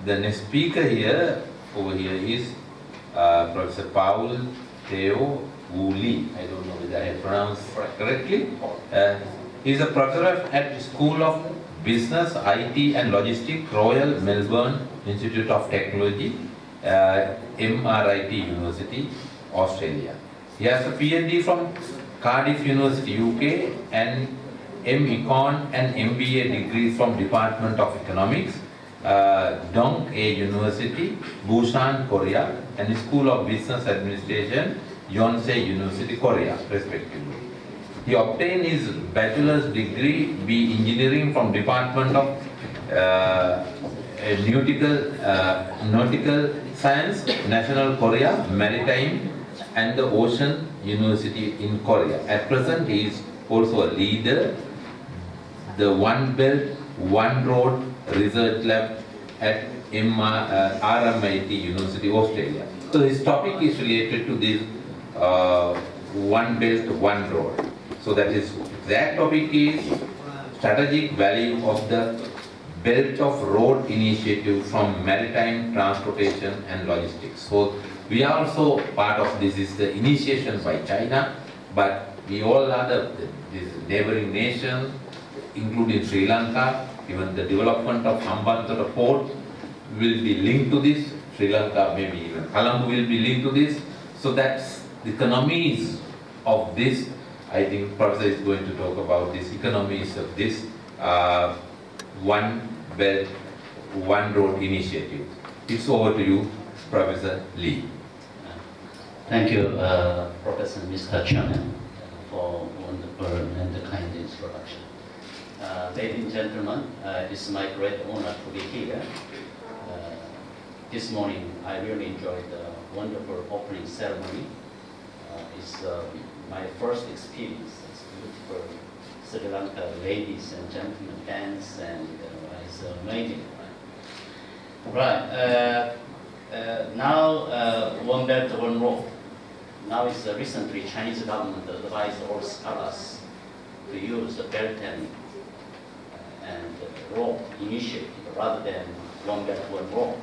The next speaker here, over here, is Professor Paul Tae-Woo Lee. I don't know whether I have pronounced correctly. He is a professor at School of Business, IT and Logistics, Royal Melbourne Institute of Technology, MRIT University, Australia. He has a PhD from Cardiff University, UK, and M.Econ and MBA degrees from Department of Economics, Dong A University, Busan, Korea, and School of Business Administration, Yonsei University, Korea, respectively. He obtained his bachelor's degree B Engineering from Department of Nautical Science, National Korea, Maritime, and the Ocean University in Korea. At present, he is also a leader, the One Belt, One Road Research Lab at RMIT University, Australia. So his topic is related to this One Belt, One Road. So that his exact topic is strategic value of the Belt of Road Initiative from Maritime Transportation and Logistics. So we are also part of this, is the initiation by China, but we all are these neighboring nations, including Sri Lanka. Even the development of Hambantota port will be linked to this. Sri Lanka, maybe even Colombo will be linked to this. So that's the economies of this. I think Professor is going to talk about this economies of this One Belt, One Road initiative. It's over to you, Professor Lee. Thank you, Professor Mr. Chairman, for wonderful and kind introduction. Ladies and gentlemen, it's my great honor to be here. This morning, I really enjoyed the wonderful opening ceremony. It's my first experience. It's beautiful Sri Lanka ladies and gentlemen dance, and it's amazing. Right. Now, One Belt, One Road. Now it's recently Chinese government advised all scholars to use the Belt and Road initiative rather than One Belt, One Road.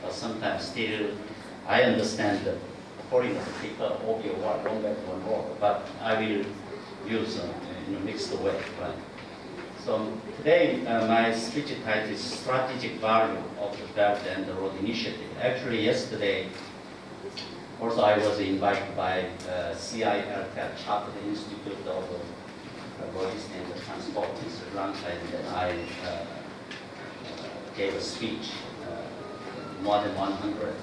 But sometimes still, I understand that foreigners prefer obvious word, One Belt, One Road, but I will use in a mixed way. Right? So today, my speech title is Strategic Value of the Belt and the Road Initiative. Actually, yesterday, also I was invited by CILTEL, Chartered Institute of Logistics and Transport in Sri Lanka, and I gave a speech. More than 100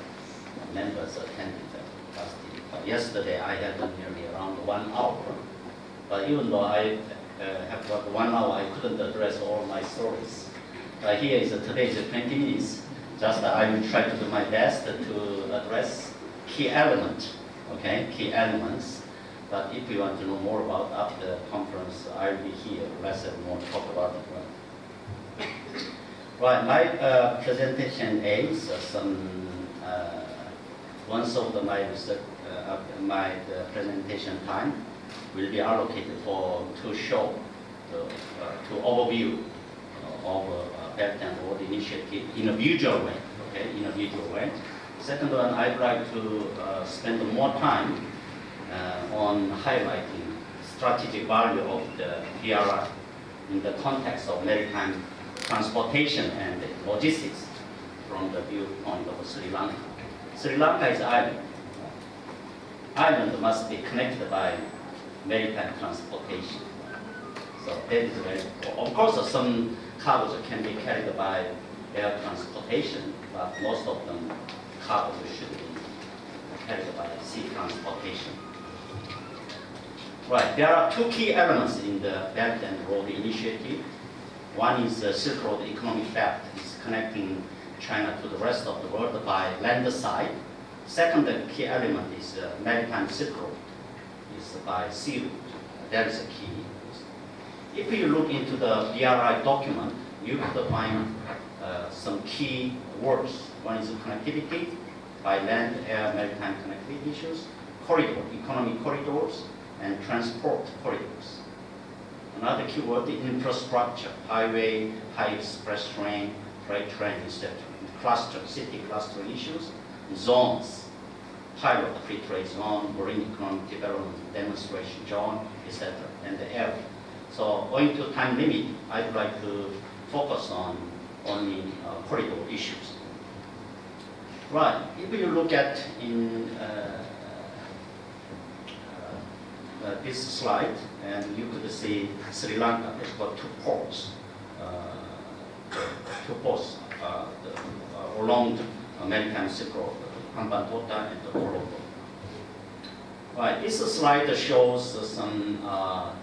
members attended last year. But yesterday, I had nearly around 1 hour. But even though I have got 1 hour, I couldn't address all my stories. Here is today is 20 minutes. Just I will try to do my best to address key elements, okay, key elements. But if you want to know more about after the conference, I will be here. Let's have more talk about it. Right, my presentation aims once of my research, my presentation time will be allocated to show, to overview of Belt and Road Initiative in a visual way, okay, in a visual way. Second one, I'd like to spend more time on highlighting strategic value of the BRI in the context of maritime transportation and logistics from the viewpoint of Sri Lanka. Sri Lanka is an island. Island must be connected by maritime transportation. So that is very important. Of course, some cargoes can be carried by air transportation, but most of them cargoes should be carried by sea transportation. Right, there are two key elements in the Belt and Road Initiative. One is the Silk Road Economic Belt, is connecting China to the rest of the world by land side. Second key element is Maritime Silk Road, is by sea route. That is a key. If you look into the BRI document, you could find some key words. One is connectivity by land, air, maritime connectivity issues, corridor, economic corridors, and transport corridors. Another keyword is infrastructure, highway, high express train, freight train, etc. cluster, city cluster issues, zones, pilot free trade zone, marine economic development demonstration zone, etc., and the area. So owing to time limit, I'd like to focus on only corridor issues. Right, if you look at in this slide, and you could see Sri Lanka has got two ports along the Maritime Silk Road, Hambantota and the Colombo. Right, this slide shows some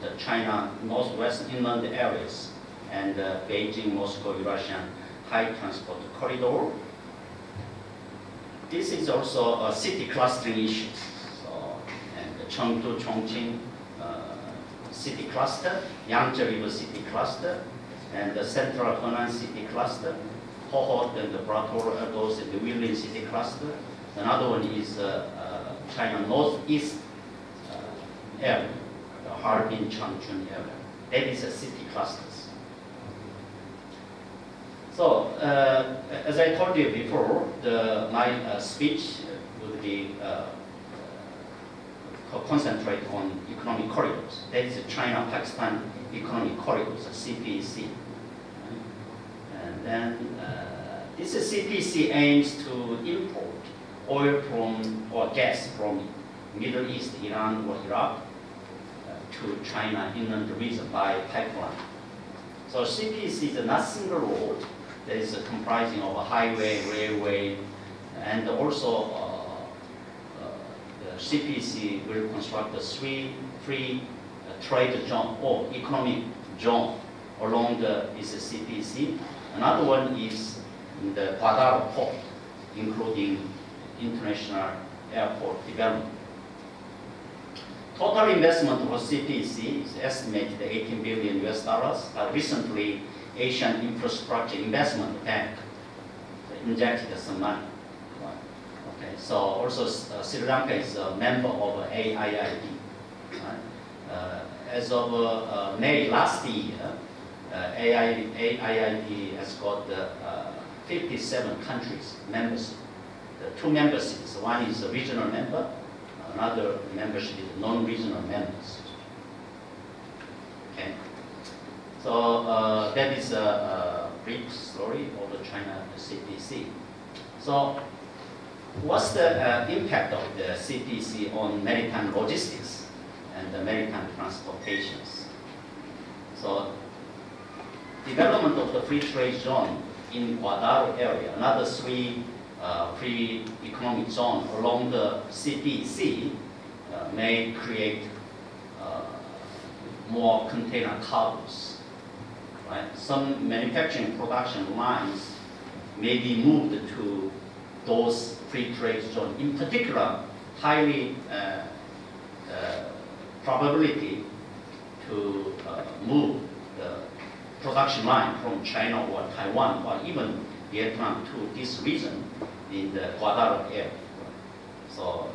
the China northwest inland areas and Beijing, Moscow, Eurasian high transport corridor. This is also a city clustering issues. So, and the Chengdu, Chongqing city cluster, Yangtze River city cluster, and the central Henan city cluster, Hohhot and the Brator those in the Guilin city cluster. Another one is China northeast area, the Harbin, Changchun area. That is a city clusters. So, as I told you before, my speech would be concentrate on economic corridors. That is China-Pakistan economic corridors, CPEC. And then this CPEC aims to import oil from or gas from Middle East, Iran or Iraq to China inland region by pipeline. So CPEC is not single road. That is comprising of a highway, railway, and also the CPEC will construct the three free trade zone or economic zone along this CPEC. Another one is in the Guadalajara port, including international airport development. Total investment for CPEC is estimated $18 billion. Recently, Asian Infrastructure Investment Bank injected some money. Okay, so also Sri Lanka is a member of AIIB. As of May last year, AIIB has got 57 countries membership. The two memberships, one is a regional member, another membership is non-regional members. Okay. So that is a brief story of the China CPEC. So what's the impact of the CPEC on maritime logistics and the maritime transportations? So development of the free trade zone in Guadalajara area, another three free economic zone along the CPEC may create more container cargoes. Right? Some manufacturing production lines may be moved to those free trade zones. In particular, highly probability to move the production line from China or Taiwan or even Vietnam to this region in the Guadalajara area. So,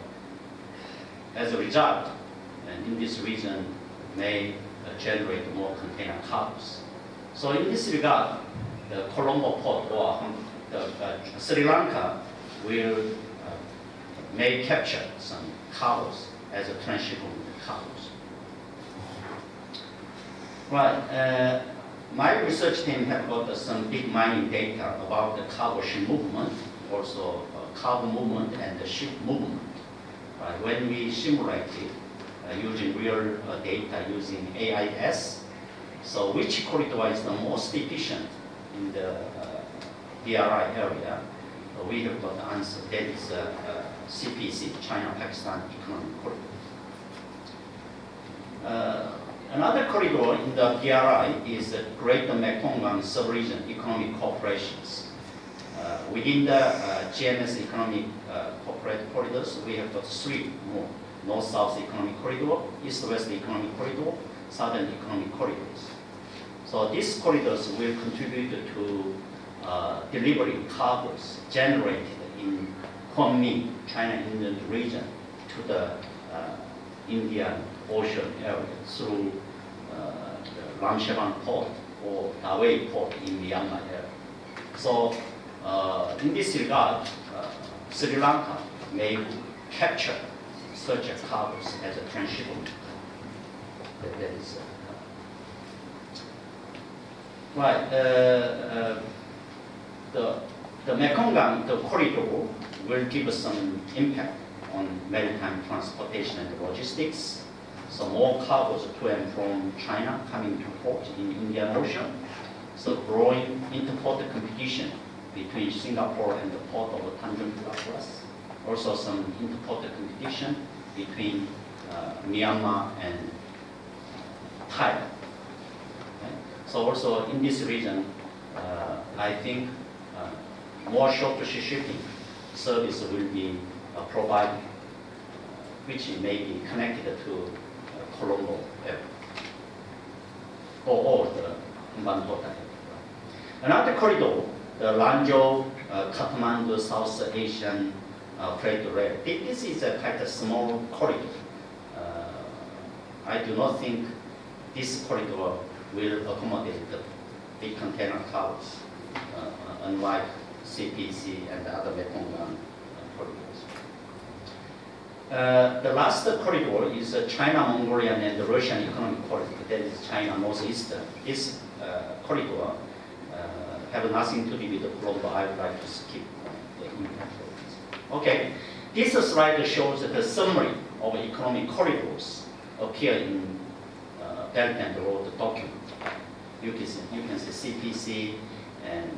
as a result, in this region may generate more container cargoes. So, in this regard, the Colombo port or Sri Lanka will may capture some cargoes as a transshipment cargoes. Right. My research team have got some big mining data about the cargo ship movement, also cargo movement and the ship movement. Right. When we simulate it using real data using AIS, so which corridor is the most efficient in the BRI area? We have got the answer. That is CPEC, China-Pakistan Economic Corridor. Another corridor in the BRI is the Greater Mekong Sub-Region Economic Cooperations. Within the GMS Economic Corporate Corridors, we have got three more: North-South Economic Corridor, East-West Economic Corridor, Southern Economic Corridors. So these corridors will contribute to delivering cargoes generated in Kunming, China Inland region, to the Indian Ocean area through the Lamshaban port or Tae-Woo port in Myanmar area. So In this regard, Sri Lanka may capture such a cargoes as a transshipment. That is right. The Mekong the corridor will give some impact on maritime transportation and logistics. So more cargoes to and from China coming to port in Indian Ocean. So growing interport competition between Singapore and the port of Tanjung Plus. Also some interport competition between Myanmar and Thailand. Okay? So also in this region, I think more short shipping service will be provided, which may be connected to Colombo area or the Bangkok area. Another corridor, the Lanzhou, Kathmandu, South Asian freight rail. This is a quite a small corridor. I do not think this corridor will accommodate the big container cargoes, unlike CPC and the other Mekong corridors. The last corridor is China, Mongolian, and the Russian economic corridor. That is China Northeastern. This corridor have nothing to do with the Colombo. I would like to skip the impact of this. Okay, this slide shows the summary of economic corridors appear in Belt and Road document. You can see CPC and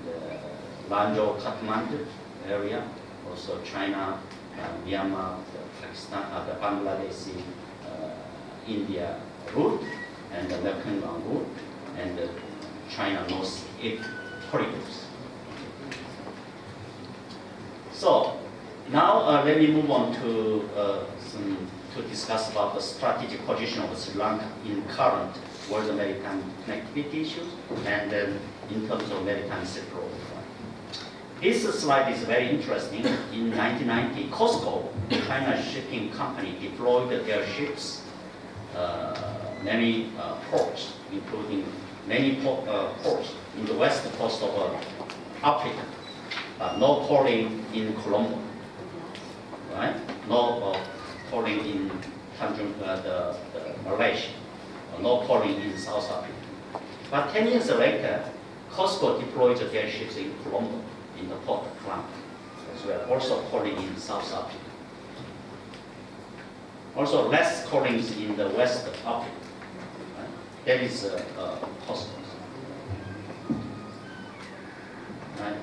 Lanzhou, Kathmandu area, also China, Myanmar, Pakistan, the Bangladeshi, India route, and the Mekong route, and the China North 8 corridors. So now let me move on to discuss about the strategic position of Sri Lanka in current world maritime connectivity issues, and then in terms of maritime sector. This slide is very interesting. In 1990, COSCO, China's shipping company, deployed their ships many ports, including many ports in the west coast of Africa. No calling in Colombo, right? No calling in Tanjung, the Malaysia. No calling in South Africa. But 10 years later, COSCO deployed their ships in Colombo, in the port of Colombo, as well, also calling in South Africa. Also less callings in the west of Africa. Right? That is COSCO. Right?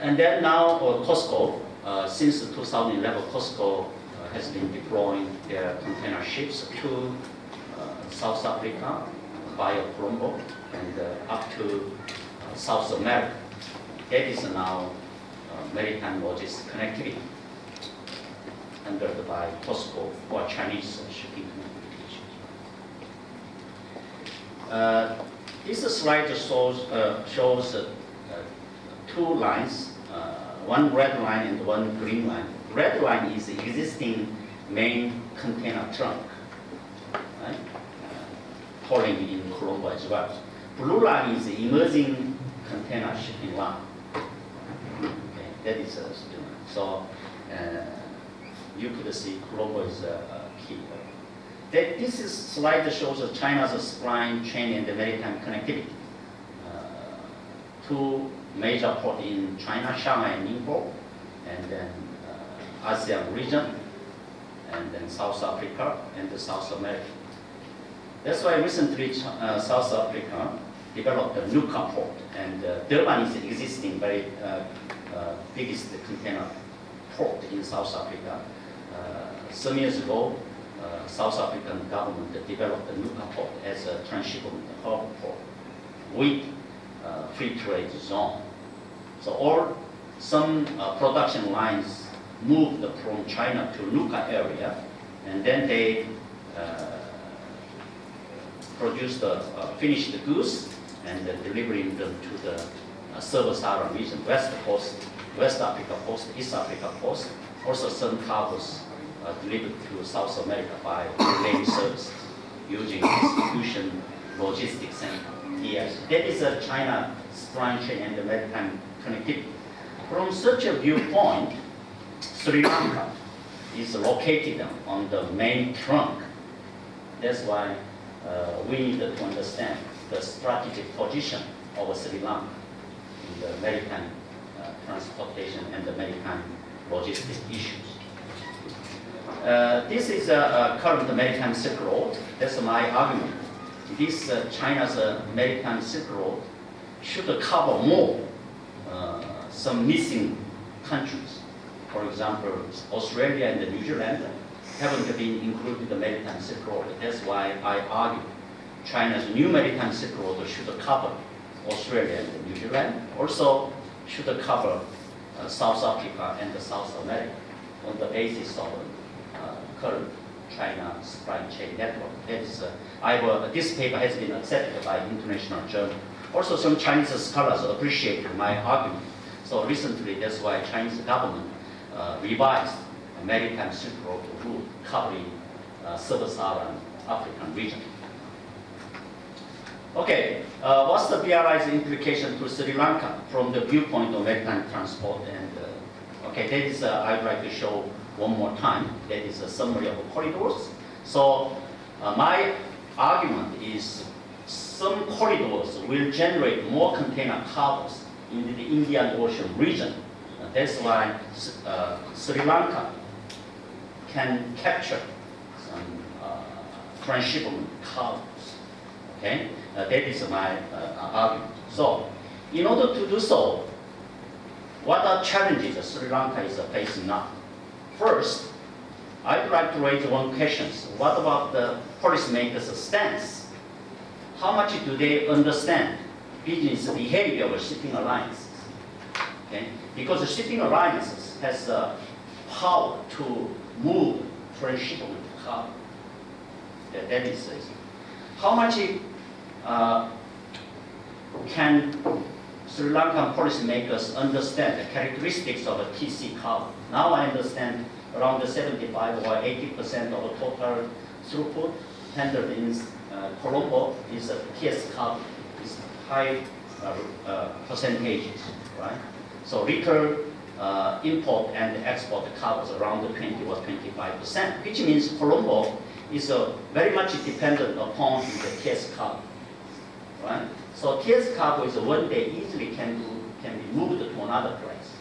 And then now COSCO, since 2011, COSCO has been deploying their container ships to South Africa via Colombo and up to South America. That is now maritime logistics connectivity handled by COSCO or Chinese shipping communications. This slide shows two lines, one red line and one green line. Red line is the existing main container trunk, right? Calling in Colombo as well. Blue line is the emerging container shipping line. Okay, that is so you could see Colombo is key. This slide shows China's supply chain and the maritime connectivity. Two major ports in China, Shanghai and Ningbo, and then ASEAN region, and then South Africa and South America. That's why recently South Africa developed a Nuka port, and Durban is the existing very biggest container port in South Africa. Some years ago, South African government developed the Nuka port as a transshipment hub port with free trade zone. So some production lines moved from China to Nuka area, and then they produced finished goods and delivering them to the Sub-Saharan region, West Coast, West Africa coast, East Africa coast. Also some cargoes delivered to South America by relay services using distribution logistics center. Yes, that is a China supply chain and the maritime connectivity. From such a viewpoint, Sri Lanka is located on the main trunk. That's why we need to understand the strategic position of Sri Lanka in the maritime transportation and the maritime logistic issues. This is a current maritime Silk Road. That's my argument. This China's maritime Silk Road should cover more some missing countries. For example, Australia and New Zealand haven't been included in the maritime Silk Road. That's why I argue China's new maritime Silk Road should cover Australia and New Zealand. Also should cover South Africa and South America on the basis of current China supply chain network. That is, this paper has been accepted by international journal. Also, some Chinese scholars appreciate my argument. So recently, that's why Chinese government revised a maritime Silk Road route covering sub-Saharan African region. Okay, what's the BRI's implication to Sri Lanka from the viewpoint of maritime transport? And okay, that is I'd like to show one more time. That is a summary of the corridors. So my argument is some corridors will generate more container cargoes in the Indian Ocean region. That's why Sri Lanka can capture some transshipment cargoes. Okay, that is my argument. So, in order to do so, what are challenges that Sri Lanka is facing now? First, I'd like to raise one question. What about the policymakers' stance? How much do they understand business behavior of shipping alliances? Okay? Because the shipping alliances has the power to move transshipment cargo. That is it. How much can Sri Lankan policymakers understand the characteristics of a TC cargo? Now I understand around 75 or 80% of the total throughput handled in Colombo is a TS cargo. It's high percentages, right? So retail import and export cargoes around 20 or 25%, which means Colombo is very much dependent upon the TS cargo, right? So TS cargo is one day easily can be moved to another place.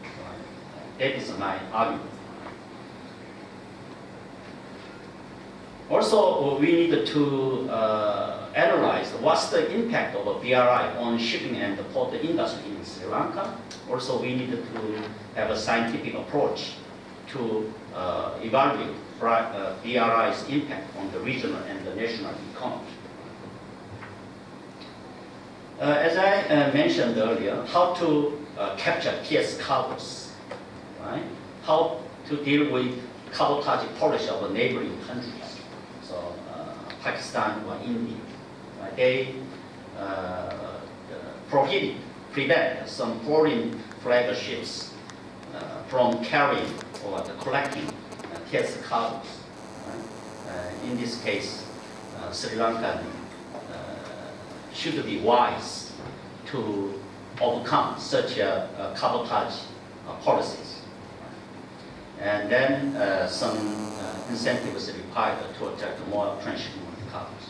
Right? That is my argument. Also, we need to analyze what's the impact of a BRI on shipping and the port industry in Sri Lanka. Also, we need to have a scientific approach to evaluate BRI's impact on the regional and the national economy. As I mentioned earlier, how to capture TS cargoes, right? How to deal with cabotage policy of neighboring countries. So Pakistan or India, right? They prevent some foreign flag ships from carrying or collecting TS cargoes. Right? In this case, Sri Lanka should be wise to overcome such cabotage policies. And then some incentives required to attract more transshipment cargoes.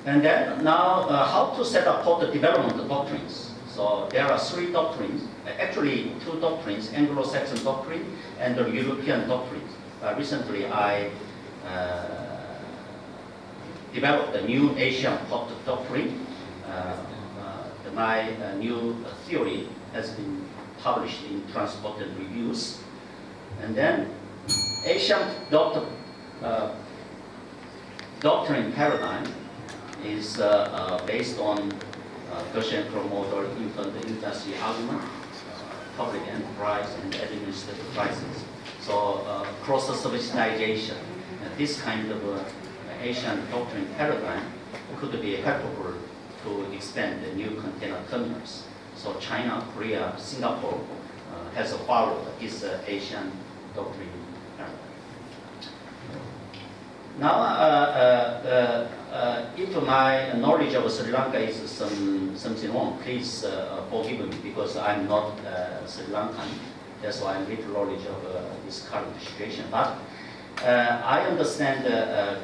And then now, how to set up port development doctrines. So there are three doctrines, actually two doctrines, Anglo-Saxon doctrine and the European doctrine. Recently I developed a new Asian port doctrine. My new theory has been published in Transport and Reviews. And then Asian doctrine paradigm is based on Gaussian model infant industry argument, public enterprise and administrative crisis. So cross-subsidization, this kind of Asian doctrine paradigm could be helpful to expand the new container terminals. So China, Korea, Singapore has followed this Asian doctrine paradigm. Now, if my knowledge of Sri Lanka is something wrong, please forgive me because I'm not Sri Lankan. That's why I'm little knowledge of this current situation. But I understand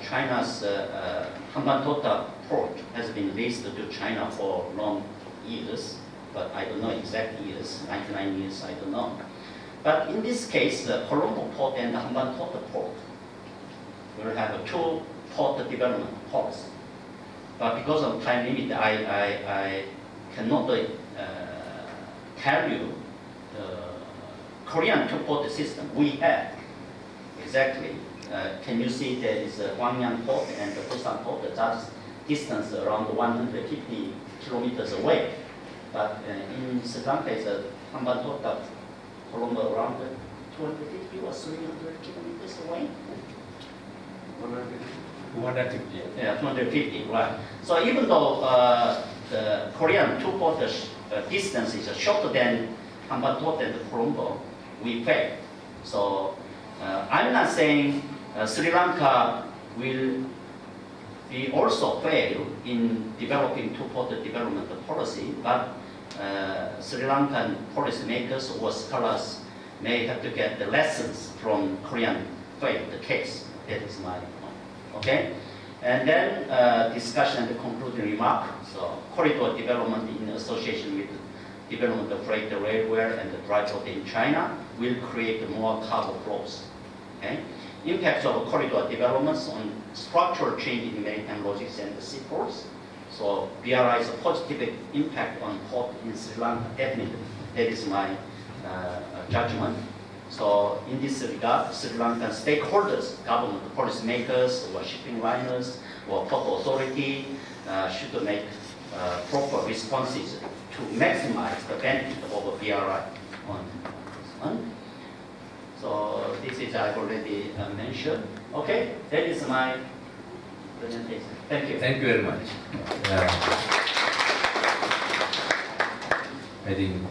China's Hambantota port has been leased to China for long years, but I don't know exact years, 99 years, I don't know. But in this case, the Colombo port and the Hambantota port will have two port development ports. But because of time limit, I cannot tell you the Korean two-port system we have exactly. Can you see there is a Hwangyan port and the Busan port, that's distance around 150 kilometers away. But in Sri Lanka, it's a Hambantota, Colombo around 250 or 300 kilometers away. 250. Yeah, 250, right. So even though the Korean two-port distance is shorter than Hambantota and Colombo, we fail. So I'm not saying Sri Lanka will be also fail in developing two-port development policy, but Sri Lankan policymakers or scholars may have to get the lessons from Korean failed case. That is my point. Okay? And then discussion and concluding remark. So corridor development in association with development of freight railway and the dry port in China will create more cargo flows. Okay? Impacts of corridor developments on structural change in maritime logistics and the seaports. So BRI's positive impact on port in Sri Lanka, definitely. That is my judgment. So in this regard, Sri Lankan stakeholders, government, policymakers, or shipping liners, or port authority should make proper responses to maximize the benefit of a BRI on this one. So this is I've already mentioned. Okay, that is my presentation. Thank you. Thank you very much. I think